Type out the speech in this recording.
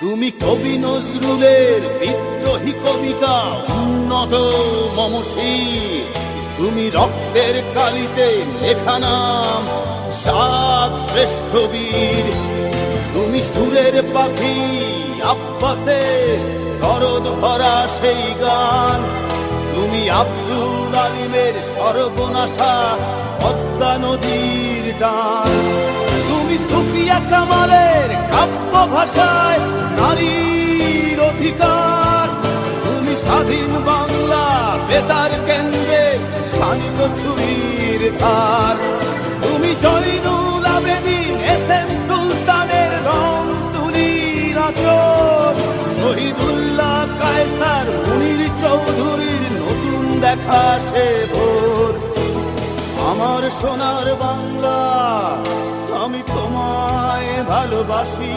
তুমি কবি নজরুলের বিদ্রোহী কবিতা উন্নত মমশির, তুমি রক্তের কালিতে লেখা নাম সাত শ্রেষ্ঠ বীর। তুমি সুরের পাখি আব্বাসের দরদ ভরা সেই গান, তুমি আব্দুল আলিমের সর্বনাশা পদ্মা নদীর টান। তুমি সুফিয়া কামালের কাব্য ভাষায় নারীর অধিকার, তুমি স্বাধীন বাংলা বেতার কেন্দ্রের শানিত ছুরির ধার। তুমি জয়নুল আবেদিন এস এম সুলতানের রং তুলির আঁচল, শহীদুল্লাহ কায়সার মুনির চৌধুরীর নতুন দেখা সে ভোর। আমার সোনার বাংলা, আমি তোমায় ভালোবাসি।